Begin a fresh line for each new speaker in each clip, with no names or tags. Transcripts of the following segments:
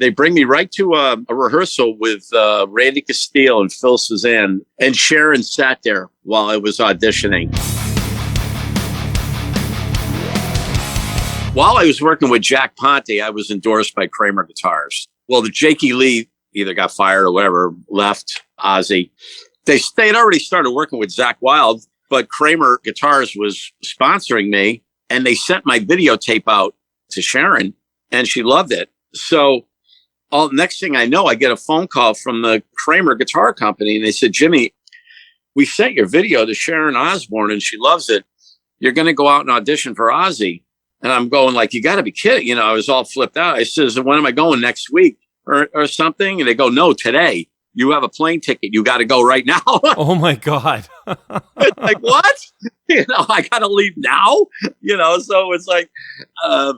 They bring me right to a rehearsal with Randy Castile and Phil Suzanne, and Sharon sat there while I was auditioning. While I was working with Jack Ponte, I was endorsed by Kramer Guitars. Well, the Jakey Lee either got fired or whatever, left Ozzy. They had already started working with Zakk Wylde, but Kramer Guitars was sponsoring me, and they sent my videotape out to Sharon, and she loved it. So next thing I know, I get a phone call from the Kramer Guitar Company, and they said, Jimmy, we sent your video to Sharon Osbourne, and she loves it. You're going to go out and audition for Ozzy. And I'm going like, you got to be kidding. You know, I was all flipped out. I says, when am I going, next week or something? And they go, no, today. You have a plane ticket. You got to go right now.
Oh, my God.
Like, what? You know, I got to leave now? You know, so it's like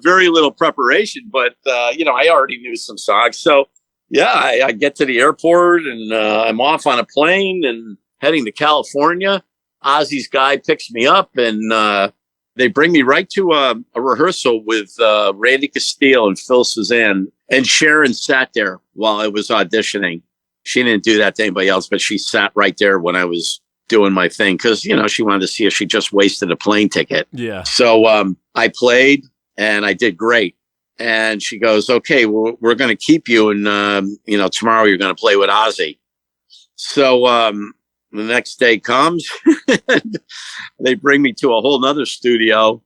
very little preparation. But, you know, I already knew some songs. So, yeah, I get to the airport and I'm off on a plane and heading to California. Ozzy's guy picks me up and they bring me right to a rehearsal with Randy Castile and Phil Suzanne. And Sharon sat there while I was auditioning. She didn't do that to anybody else, but she sat right there when I was doing my thing because, you know, she wanted to see if she just wasted a plane ticket.
Yeah.
So I played and I did great. And she goes, okay, well, we're going to keep you. And, you know, tomorrow you're going to play with Ozzy. So the next day comes, they bring me to a whole nother studio.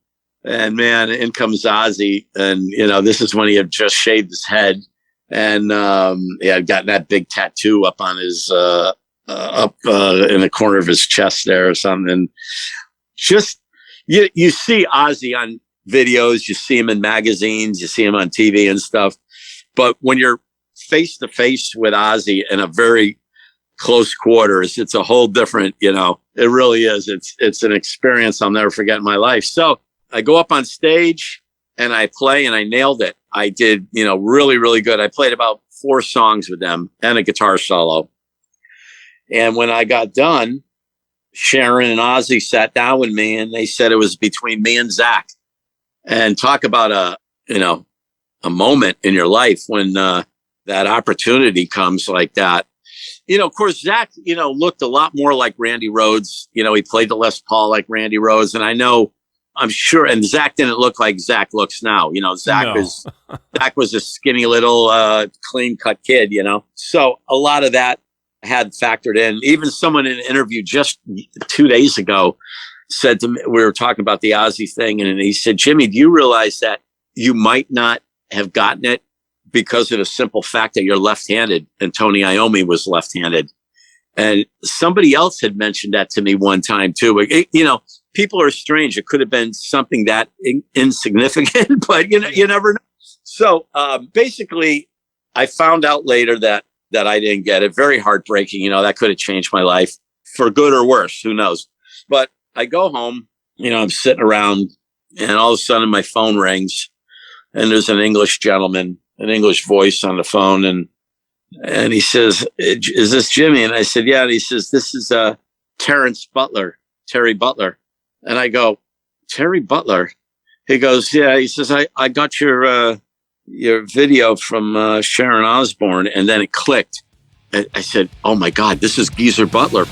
And, man, in comes Ozzy. And, you know, this is when he had just shaved his head. And he had gotten that big tattoo up on his up in the corner of his chest there or something. Just you see Ozzy on videos, you see him in magazines, you see him on TV and stuff. But when you're face to face with Ozzy in a very close quarters, it's a whole different, you know, it really is. It's an experience I'll never forget in my life. So I go up on stage and I play and I nailed it. I did, you know, really, really good. I played about 4 songs with them and a guitar solo. And when I got done, Sharon and Ozzy sat down with me and they said it was between me and Zakk. And talk about a moment in your life when that opportunity comes like that. You know, of course, Zakk, you know, looked a lot more like Randy Rhoads. You know, he played the Les Paul like Randy Rhoads. And I'm sure, and Zakk didn't look like Zakk looks now. You know, Zakk was a skinny little clean cut kid, you know. So a lot of that had factored in. Even someone in an interview just 2 days ago said to me, we were talking about the Ozzy thing, and he said, Jimmy, do you realize that you might not have gotten it because of the simple fact that you're left-handed, and Tony Iommi was left-handed? And somebody else had mentioned that to me one time too. You know, people are strange. It could have been something that insignificant, but you know, you never know. So basically, I found out later that I didn't get it. Very heartbreaking. You know, that could have changed my life for good or worse. Who knows? But I go home. You know, I'm sitting around, and all of a sudden my phone rings, and there's an English gentleman, an English voice on the phone, and he says, is this Jimmy? And I said, yeah. And he says, this is Terry Butler. And I go, Terry Butler? He goes, yeah. He says, I got your video from Sharon Osbourne. And then it clicked. I said, oh my God, this is Geezer Butler.